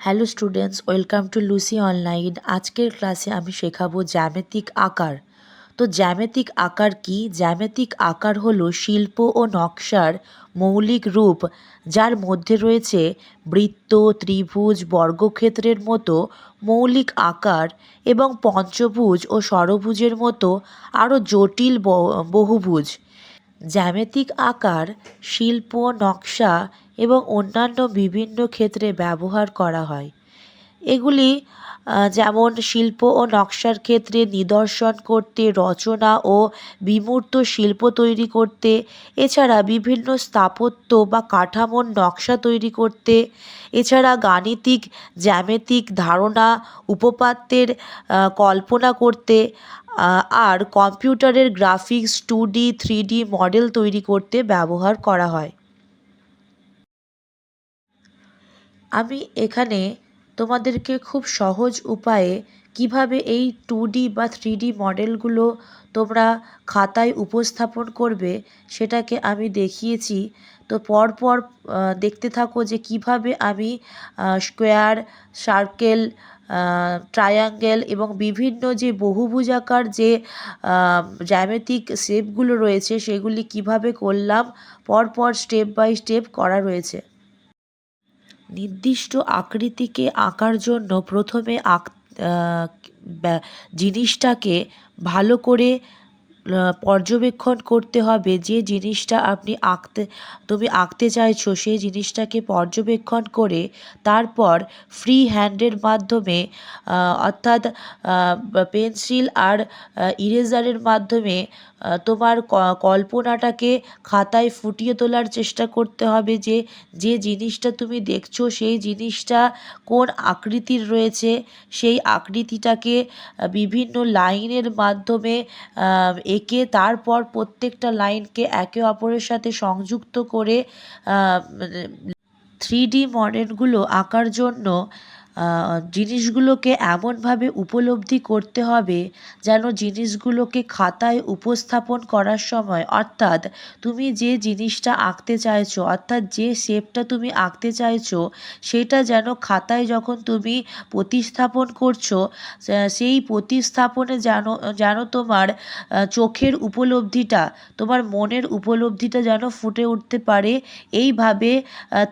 Hello students, welcome to Lucy online. আজকের ক্লাসে আমি শেখাবো জ্যামিতিক আকার। তো জ্যামিতিক আকার কি? জ্যামিতিক আকার হলো শিল্প ও নকশার মৌলিক রূপ, যার মধ্যে রয়েছে বৃত্ত, ত্রিভুজ, বর্গক্ষেত্রের মতো মৌলিক আকার এবং পঞ্চভুজ ও ষড়ভুজের মতো আরও জটিল বহুভুজ। জ্যামিতিক আকার শিল্প, নকশা এবং অন্যান্য বিভিন্ন ক্ষেত্রে ব্যবহার করা হয়। এগুলি যেমন শিল্প ও নকশার ক্ষেত্রে নিদর্শন করতে, রচনা ও বিমূর্ত শিল্প তৈরি করতে, এছাড়া বিভিন্ন স্থাপত্য বা কাঠামোর নকশা তৈরি করতে, এছাড়া গাণিতিক জ্যামিতিক ধারণা উপপাদ্যের কল্পনা করতে, আর কম্পিউটারের গ্রাফিক্স 2D 3D মডেল তৈরি করতে ব্যবহার করা হয়। আমি এখানে তোমাদেরকে খুব সহজ উপায়ে কিভাবে এই 2D বা 3D মডেলগুলো তোমরা খাতায় উপস্থাপন করবে সেটাকে আমি দেখিয়েছি। তো পরপর দেখতে থাকো যে কিভাবে আমি স্কোয়ার, সার্কেল, ট্রায়াঙ্গেল এবং বিভিন্ন যে বহুভুজাকার যে জ্যামিতিক শেপগুলো রয়েছে সেগুলি কিভাবে করলাম, পরপর স্টেপ বাই স্টেপ করা রয়েছে। নির্দিষ্ট আকৃতিকে আঁকার জন্য প্রথমে জিনিসটাকে ভালো করে পর্যবেক্ষণ করতে হবে। যে জিনিসটা তুমি আঁকতে চাইছো সেই জিনিসটাকে পর্যবেক্ষণ করে তারপর ফ্রি হ্যান্ডের মাধ্যমে অর্থাৎ পেন্সিল আর ইরেজারের মাধ্যমে তোমার কল্পনাটাকে খাতায় ফুটিয়ে তোলার চেষ্টা করতে হবে যে যে জিনিসটা তুমি দেখছো সেই জিনিসটা কোন আকৃতির রয়েছে। সেই আকৃতিটাকে বিভিন্ন লাইনের মাধ্যমে এঁকে তারপর প্রত্যেকটা লাইনকে একে অপরের সাথে সংযুক্ত করে 3D মডেলগুলো আঁকার জন্য জিনিসগুলোকে এমনভাবে উপলব্ধি করতে হবে যেন জিনিসগুলোকে খাতায় উপস্থাপন করার সময়, অর্থাৎ তুমি যে জিনিসটা আঁকতে চাইছো, অর্থাৎ যে শেপটা তুমি আঁকতে চাইছো সেটা যেন খাতায় যখন তুমি প্রতিস্থাপন করছো সেই প্রতিস্থাপনে যেন তোমার চোখের উপলব্ধিটা, তোমার মনের উপলব্ধিটা যেন ফুটে উঠতে পারে। এইভাবে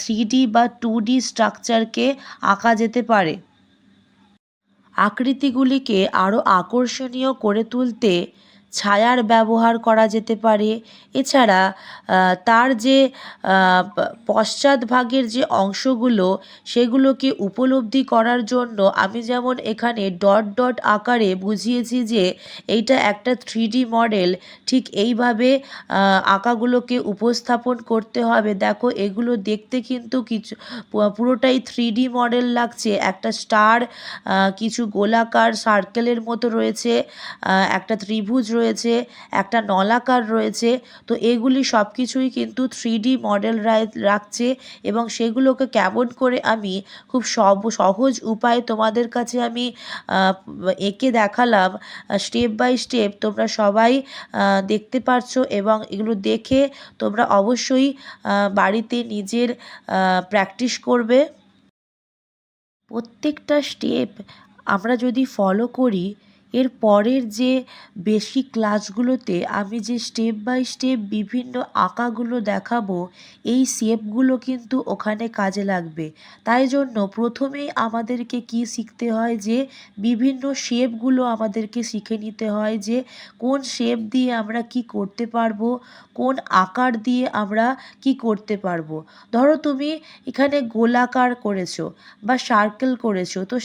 3D বা 2D স্ট্রাকচারকে আঁকা যেতে পারে। আকৃতিগুলিকে আরও আকর্ষণীয় করে তুলতে ছায়ার ব্যবহার করা যেতে পারে। এছাড়া তার যে পশ্চাৎভাগের যে অংশগুলো সেগুলোকে উপলব্ধি করার জন্য আমি যেমন এখানে ডট ডট আকারে বুঝিয়েছি যে এইটা একটা 3D মডেল, ঠিক এইভাবে আঁকাগুলোকে উপস্থাপন করতে হবে। দেখো এগুলো দেখতে কিন্তু কিছু পুরোটাই 3D মডেল লাগছে। একটা স্টার, কিছু গোলাকার সার্কেলের মতো রয়েছে, একটা ত্রিভুজ রয়েছে, একটা নলাকার রয়েছে। তো এগুলি সব কিছুই কিন্তু 3D মডেল রাখছে এবং সেগুলোকে কেমন করে আমি খুব সহজ উপায়ে তোমাদের কাছে আমি এঁকে দেখালাম স্টেপ বাই স্টেপ, তোমরা সবাই দেখতে পারছো এবং এগুলো দেখে তোমরা অবশ্যই বাড়িতে নিজের প্র্যাকটিস করবে। প্রত্যেকটা স্টেপ আমরা যদি ফলো করি, এর পরের যে বেসিক ক্লাসগুলোতে আমি যে স্টেপ বাই স্টেপ বিভিন্ন আঁকাগুলো দেখাবো এই শেপগুলো কিন্তু ওখানে কাজে লাগবে। তাই জন্য প্রথমেই আমাদেরকে কি শিখতে হয় যে বিভিন্ন শেপগুলো আমাদেরকে শিখে নিতে হয় যে কোন শেপ দিয়ে আমরা কি করতে পারবো, কোন আকার দিয়ে আমরা কি করতে পারবো। ধরো তুমি এখানে গোলাকার করেছো বা সার্কেল করেছো, তো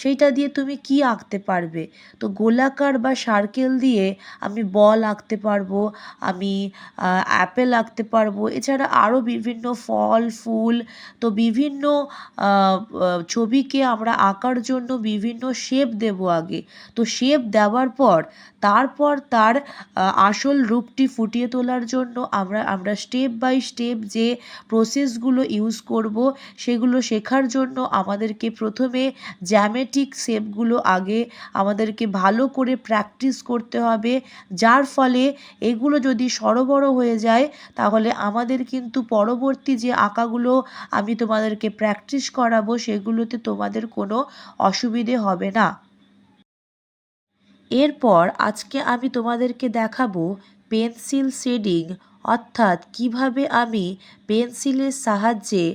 সেইটা দিয়ে তুমি কি আঁকতে পারবে? তো গোলাকার বা সার্কেল দিয়ে আমি বল আঁকতে পারবো, আমি অ্যাপেল আঁকতে পারবো, এছাড়া আরও বিভিন্ন ফল ফুল। তো বিভিন্ন ছবিকে আমরা আঁকার জন্য বিভিন্ন শেপ দেবো আগে। তো শেপ দেওয়ার পর তারপর তার আসল রূপটি ফুটিয়ে তোলার জন্য আমরা স্টেপ বাই স্টেপ যে প্রসেসগুলো ইউজ করব সেগুলো শেখার জন্য আমাদেরকে প্রথমে জ্যামিতিক শেপগুলো আগে আমাদের আমাদেরকে ভালো করে প্র্যাকটিস করতে হবে, যার ফলে এগুলো যদি সড়বড় হয়ে যায় তাহলে আমাদের কিন্তু পরবর্তী যে আঁকাগুলো আমি তোমাদেরকে প্র্যাকটিস করাবো সেগুলোতে তোমাদের কোনো অসুবিধে হবে না। এরপর আজকে আমি তোমাদেরকে দেখাবো পেন্সিল শেডিং, অর্থাৎ কিভাবে আমি পেন্সিলের সাহায্যে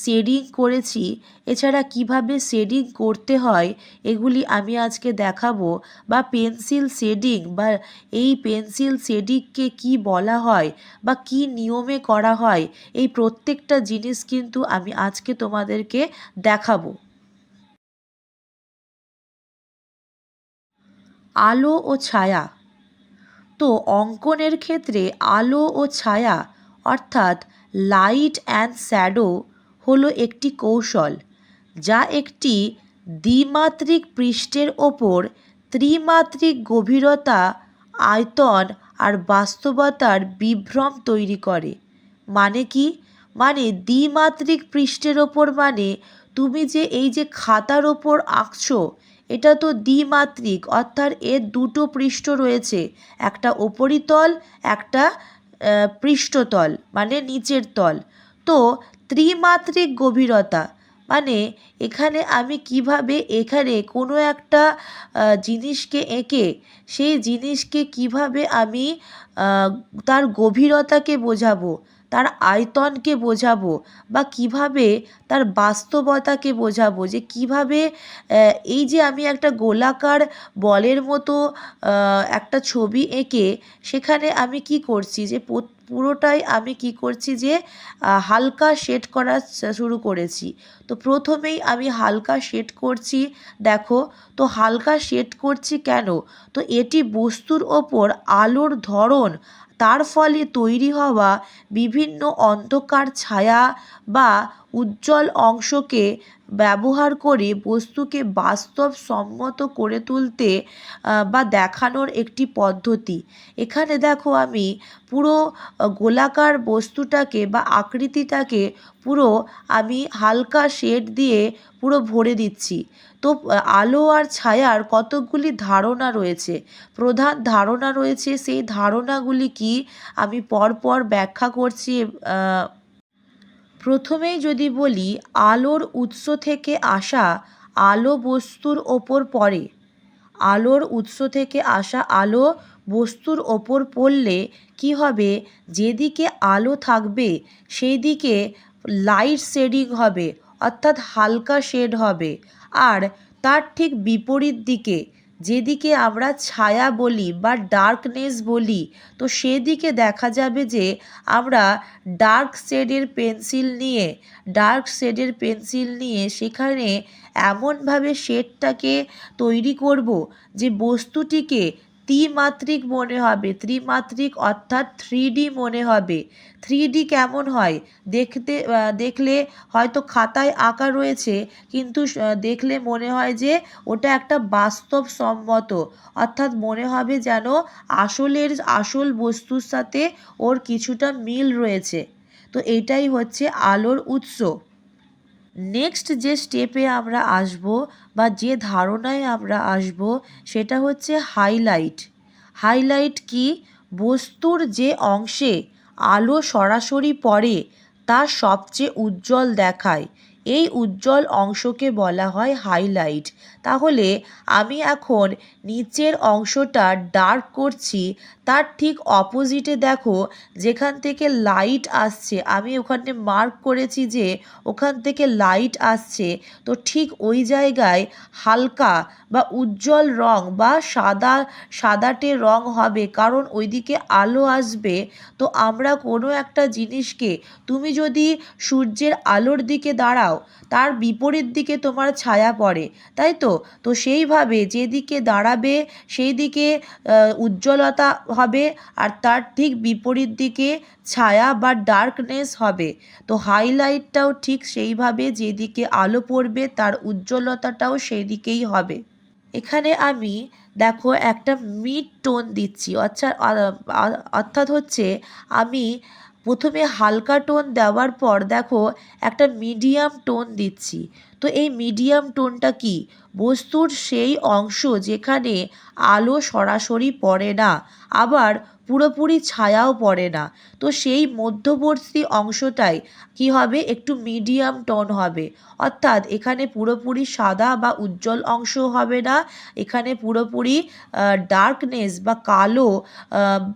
শেডিং করেছি, এছাড়া কিভাবে শেডিং করতে হয় এগুলি আমি আজকে দেখাবো। বা পেন্সিল শেডিং বা এই পেন্সিল শেডিংকে কি বলা হয় বা কি নিয়মে করা হয়, এই প্রত্যেকটা জিনিস কিন্তু আমি আজকে তোমাদেরকে দেখাবো। আলো ও ছায়া। তো অঙ্কনের ক্ষেত্রে আলো ও ছায়া অর্থাৎ লাইট অ্যান্ড শ্যাডো হলো একটি কৌশল, যা একটি দ্বিমাত্রিক পৃষ্ঠের ওপর ত্রিমাত্রিক গভীরতা, আয়তন আর বাস্তবতার বিভ্রম তৈরি করে। মানে কি? মানে দ্বিমাত্রিক পৃষ্ঠের ওপর মানে তুমি যে এই যে খাতার ওপর আঁকছো, এটা তো দ্বিমাত্রিক, অর্থাৎ এর দুটো পৃষ্ঠ রয়েছে, একটা উপরিতল, একটা পৃষ্ঠতল মানে নিচের তল। তো ত্রিমাত্রিক গভীরতা মানে এখানে আমি কিভাবে এখানে কোনো একটা জিনিসকে এঁকে সেই জিনিসকে কিভাবে আমি তার গভীরতাকে বোঝাবো, তার আয়তনকে বোঝাবো, বা কিভাবে তার বাস্তবতাকে বোঝাবো, যে কিভাবে এই যে আমি একটা গোলাকার বলের মতো একটা ছবি এঁকে সেখানে আমি কি করছি, যে পুরোটাই আমি কি করছি, যে হালকা শেড করা শুরু করেছি। তো প্রথমেই আমি হালকা শেড করছি, দেখো। তো হালকা শেড করছি কেন? তো এটি বস্তুর ওপর আলোর ধরন, তার ফলে তৈরি হওয়া বিভিন্ন অন্ধকার ছায়া বা উজ্জ্বল অংশকে ব্যবহার করে বস্তুকে বাস্তবসম্মত করে তুলতে বা দেখানোর একটি পদ্ধতি। এখানে দেখো আমি পুরো গোলাকার বস্তুটাকে বা আকৃতিটাকে পুরো আমি হালকা শেড দিয়ে পুরো ভরে দিচ্ছি। তো আলো আর ছায়ার কতকগুলি ধারণা রয়েছে, প্রধান ধারণা রয়েছে, সেই ধারণাগুলি কি আমি পরপর ব্যাখ্যা করছি। প্রথমেই যদি বলি, আলোর উৎস থেকে আসা আলো বস্তুর ওপর পড়ে। আলোর উৎস থেকে আসা আলো বস্তুর ওপর পড়লে কি হবে, যেদিকে আলো থাকবে সেই দিকে লাইট শেডিং হবে, অর্থাৎ হালকা শেড হবে। আর তার ঠিক বিপরীত দিকে, যেদিকে আমরা ছায়া বলি বা ডার্কনেস বলি, তো সেদিকে দেখা যাবে যে আমরা ডার্ক শেডের পেন্সিল নিয়ে সেখানে এমনভাবে শেডটাকে তৈরি করব যে বস্তুটিকে ত্রিমাত্রিক মনে হবে, ত্রিমাত্রিক অর্থাৎ 3D মনে হবে। 3D কেমন হয় দেখলে হয়তো খাতায় আঁকা রয়েছে, কিন্তু দেখলে মনে হয় যে ওটা একটা বাস্তবসম্মত, অর্থাৎ মনে হবে যেন আসল বস্তুর সাথে ওর কিছুটা মিল রয়েছে। তো এইটাই হচ্ছে আলোর উৎস। নেক্সট যে স্টেপে আমরা আসব বা যে ধারণায় আমরা আসব সেটা হচ্ছে হাইলাইট। হাইলাইট কি? বস্তুর যে অংশে আলো সরাসরি পড়ে তা সবচেয়ে উজ্জ্বল দেখায়, এই উজ্জ্বল অংশকে বলা হয় হাইলাইট। তাহলে আমি এখন নিচের অংশটা ডার্ক করছি, তার ঠিক অপোজিটে দেখো যেখান থেকে লাইট আসছে, আমি ওখানে মার্ক করেছি যে ওখান থেকে লাইট আসছে, তো ঠিক ওই জায়গায় হালকা বা উজ্জ্বল রং বা সাদাটে রং হবে, কারণ ওইদিকে আলো আসবে। তো আমরা কোনো একটা জিনিসকে, তুমি যদি সূর্যের আলোর দিকে দাঁড়াও, তার বিপরীত দিকে তোমার ছায়া পড়ে, তাই তো? তো সেইভাবে যেদিকে দাঁড়াবে সেই দিকে উজ্জ্বলতা হবে, আর তার ঠিক বিপরীত দিকে ছায়া বা ডার্কনেস হবে। তো হাইলাইটটাও ঠিক সেইভাবে, যেদিকে আলো পড়বে তার উজ্জ্বলতাটাও সেই দিকেই হবে। এখানে আমি দেখো একটা মিড টোন দিচ্ছি, অর্থাৎ হচ্ছে আমি প্রথমে হালকা টোন দেওয়ার পর দেখো একটা মিডিয়াম টোন দিচ্ছি। তো এই মিডিয়াম টোনটা কি, বস্তুর সেই অংশ যেখানে আলো সরাসরি পড়ে না, আবার পুরোপুরি ছায়াও পড়ে না, তো সেই মধ্যবর্তী অংশটাই কি হবে, একটু মিডিয়াম টোন হবে। অর্থাৎ এখানে পুরোপুরি সাদা বা উজ্জ্বল অংশ হবে না, এখানে পুরোপুরি ডার্কনেস বা কালো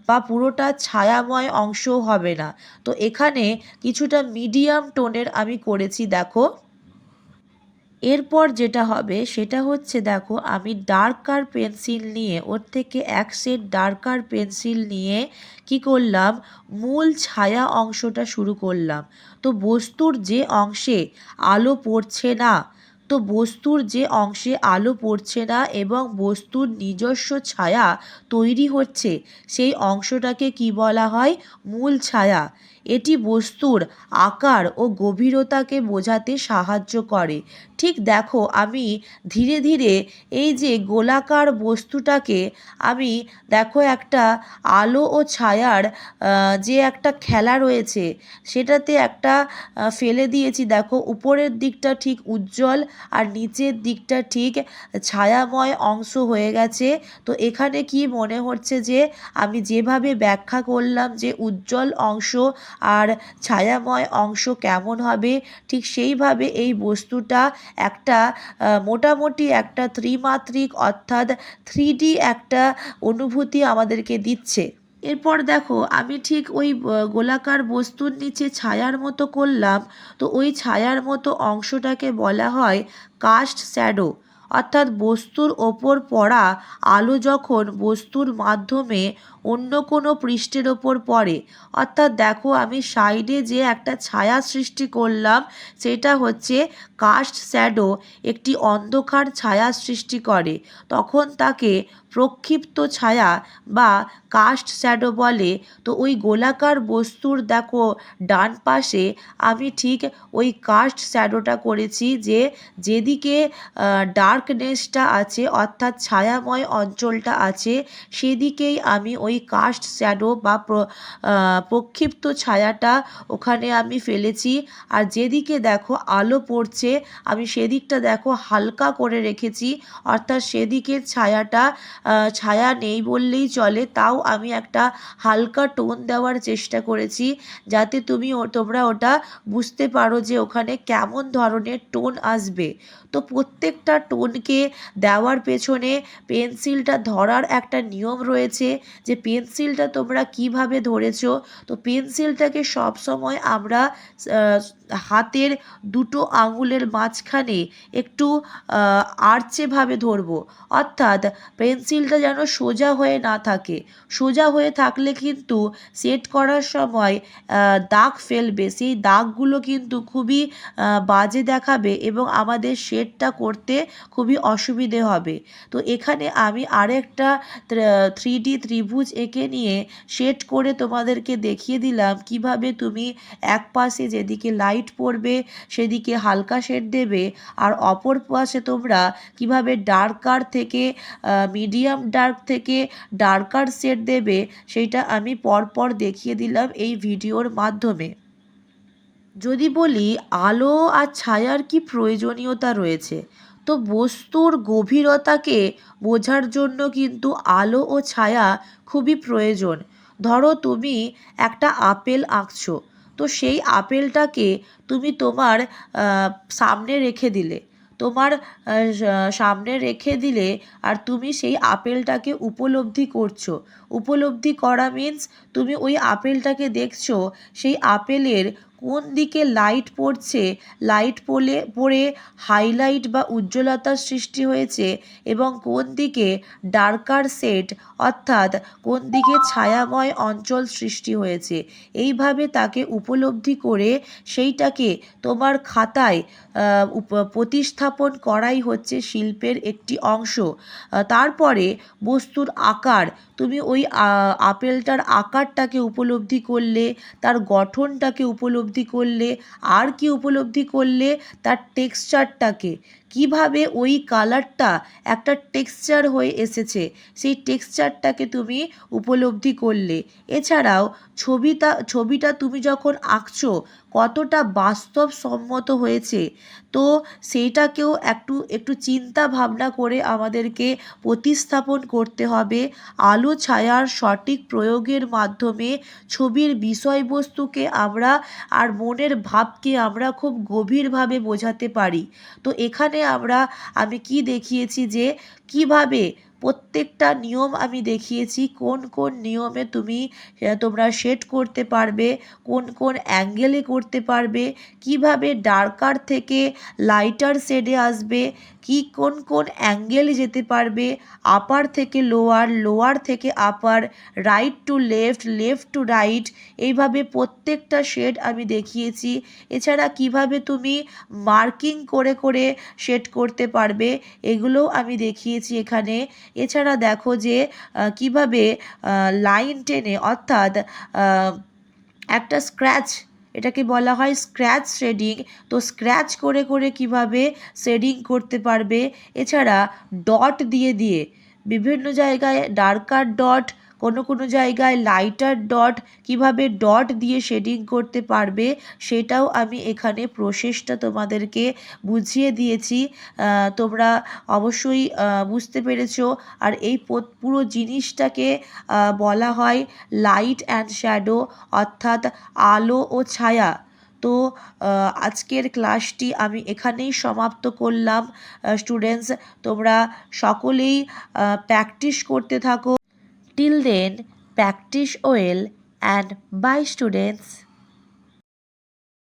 বা পুরোটা ছায়াময় অংশও হবে না। তো এখানে কিছুটা মিডিয়াম টোনের আমি করেছি দেখো। এরপর যেটা হবে সেটা হচ্ছে দেখো, আমি ডার্কার পেন্সিল নিয়ে, ওর থেকে এক শেড ডার্কার পেন্সিল নিয়ে কি করলাম, মূল ছায়া অংশটা শুরু করলাম। তো বস্তুর যে অংশে আলো পড়ছে না, তো বস্তুর যে অংশে আলো পড়ছে না এবং বস্তুর নিজস্ব ছায়া তৈরি হচ্ছে, সেই অংশটাকে কি বলা হয়, মূল ছায়া। এটি বস্তুর আকার ও গভীরতাকে বোঝাতে সাহায্য করে। ঠিক দেখো, আমি ধীরে ধীরে এই যে গোলাকার বস্তুটাকে আমি দেখো একটা আলো ও ছায়ার যে একটা খেলা রয়েছে সেটাতে একটা ফেলে দিয়েছি। দেখো উপরের দিকটা ঠিক উজ্জ্বল আর নিচের দিকটা ঠিক ছায়াময় অংশ হয়ে গেছে। তো এখানে কি মনে হচ্ছে যে আমি যেভাবে ব্যাখ্যা করলাম যে উজ্জ্বল অংশ আর ছায়াময় অংশ কেমন হবে, ঠিক সেইভাবে এই বস্তুটা একটা মোটামুটি একটা ত্রিমাত্রিক অর্থাৎ 3D একটা অনুভূতি আমাদেরকে দিচ্ছে। এরপর দেখো আমি ঠিক ওই গোলাকার বস্তুর নিচে ছায়ার মতো করলাম। তো ওই ছায়ার মতো অংশটাকে বলা হয় কাস্ট শ্যাডো, অর্থাৎ বস্তুর ওপর পড়া আলো যখন বস্তুর মাধ্যমে অন্য কোনো পৃষ্ঠের ওপর পড়ে। অর্থাৎ দেখো আমি সাইডে যে একটা ছায়া সৃষ্টি করলাম সেটা হচ্ছে কাস্ট শ্যাডো, একটি অন্ধকার ছায়া সৃষ্টি করে, তখন তাকে প্রক্ষিপ্ত ছায়া বা কাস্ট শ্যাডো বলে। তো ওই গোলাকার বস্তুর দেখো ডান পাশে আমি ঠিক ওই কাস্ট শ্যাডোটা করেছি, যে যেদিকে ডার্কনেসটা আছে অর্থাৎ ছায়াময় অঞ্চলটা আছে সেদিকেই আমি ওই কাস্ট শ্যাডো বা প্রক্ষিপ্ত ছায়াটা ওখানে আমি ফেলেছি। আর যেদিকে দেখো আলো পড়ছে আমি সেদিকটা দেখো হালকা করে রেখেছি, অর্থাৎ সেদিকের ছায়াটা ছায়া নেই বললেই চলে, তাও আমি একটা হালকা টোন দেওয়ার চেষ্টা করেছি যাতে তোমরা ওটা বুঝতে পারো যে ওখানে কেমন ধরনের টোন আসবে। তো প্রত্যেকটা টোনকে দেওয়ার পেছনে পেন্সিলটা ধরার একটা নিয়ম রয়েছে, যে পেন্সিলটা তোমরা কিভাবে ধরেছো। তো পেন্সিলটাকে সবসময় আমরা হাতের দুটো আঙুলের মাঝখানে একটু আড়চেভাবে ধরবো, অর্থাৎ পেন্সিলটা যেন সোজা হয়ে না থাকে। সোজা হয়ে থাকলে কিন্তু সেট করার সময় দাগ ফেলবে, সেই দাগগুলো কিন্তু খুবই বাজে দেখাবে এবং আমাদের শেডটা করতে খুবই অসুবিধে হবে। তো এখানে আমি আরেকটা 3D ত্রিভুজ এঁকে নিয়ে শেড করে তোমাদেরকে দেখিয়ে দিলাম কিভাবে তুমি এক পাশে যেদিকে লাইট পড়বে সেদিকে হালকা শেড দেবে, আর অপর পাশে তোমরা কিভাবে ডার্কার থেকে মিডিয়াম ডার্ক থেকে ডার্কার শেড দেবে সেইটা আমি পরপর দেখিয়ে দিলাম এই ভিডিওর মাধ্যমে। যদি বলি আলো আর ছায়ার কি প্রয়োজনীয়তা রয়েছে, তো বস্তুর গভীরতাকে বোঝার জন্য কিন্তু আলো ও ছায়া খুবই প্রয়োজন। ধরো তুমি একটা আপেল আঁকছো, তো সেই আপেলটাকে তুমি তোমার সামনে রেখে দিলে, তোমার সামনে রেখে দিলে আর তুমি সেই আপেলটাকে উপলব্ধি করছো। উপলব্ধি করা মিন্স তুমি ওই আপেলটাকে দেখছো, সেই আপেলের কোন দিকে লাইট পড়ছে, লাইট পড়ে হাইলাইট বা উজ্জ্বলতার সৃষ্টি হয়েছে এবং কোন দিকে ডার্কার শেড অর্থাৎ কোন দিকে ছায়াময় অঞ্চল সৃষ্টি হয়েছে। এইভাবে তাকে উপলব্ধি করে সেইটাকে তোমার খাতায় প্রতিস্থাপন করাই হচ্ছে শিল্পের একটি অংশ। তারপরে বস্তুর আকার, তুমি ওই আপেলটার আকারটাকে উপলব্ধি করলে, তার গঠনটাকে উপলব্ধি করলে, আর কি উপলব্ধি করলে, তার টেক্সচারটাকে। কিভাবে ওই কালারটা একটা টেক্সচার হয়ে এসেছে, সেই টেক্সচারটাকে তুমি উপলব্ধি করলে। এছাড়াও ছবিটা তুমি যখন আঁকছো কতটা বাস্তবসম্মত হয়েছে, তো সেইটাকেও একটু চিন্তা ভাবনা করে আমাদেরকে প্রতিস্থাপন করতে হবে। আলো ছায়ার সঠিক প্রয়োগের মাধ্যমে ছবির বিষয়বস্তুকে আমরা আর মনের ভাবকে আমরা খুব গভীরভাবে বোঝাতে পারি। তো এখানে আমি কি দেখিয়েছি যে কিভাবে প্রত্যেকটা নিয়ম আমি দেখিয়েছি, কোন কোন নিয়মে তোমরা শেড করতে পারবে, কোন কোন অ্যাঙ্গেলে করতে পারবে, কিভাবে ডার্কার থেকে লাইটার শেডে আসবে, কোন কোন অ্যাঙ্গেলে যেতে পারবে, আপার থেকে লোয়ার, লোয়ার থেকে upper, right to left, left to right, এইভাবে প্রত্যেকটা শেড আমি দেখিয়েছি। এছাড়া কিভাবে তুমি মার্কিং করে করে শেড করতে পারবে, এগুলোও আমি দেখিয়েছি এখানে। এছাড়া দেখো যে কিভাবে লাইন টেনে, অর্থাৎ একটা স্ক্র্যাচ, এটাকে বলা হয় স্ক্র্যাচ শেডিং, তো স্ক্র্যাচ করে করে কিভাবে শেডিং করতে পারবে। এছাড়া ডট দিয়ে দিয়ে বিভিন্ন জায়গায় ডার্কার ডট, কোনো কোনো জায়গায় লাইটার ডট, কিভাবে ডট দিয়ে শেডিং করতে পারবে সেটাও আমি এখানে প্রসেসটা তোমাদেরকে বুঝিয়ে দিয়েছি। তোমরা অবশ্যই বুঝতে পেরেছো। আর এই পুরো জিনিসটাকে বলা হয় লাইট অ্যান্ড শ্যাডো, অর্থাৎ আলো ও ছায়া। তো আজকের ক্লাসটি আমি এখানেই সমাপ্ত করলাম। স্টুডেন্টস, তোমরা সকলেই প্র্যাকটিস করতে থাকো। Till then, practice well, and bye students.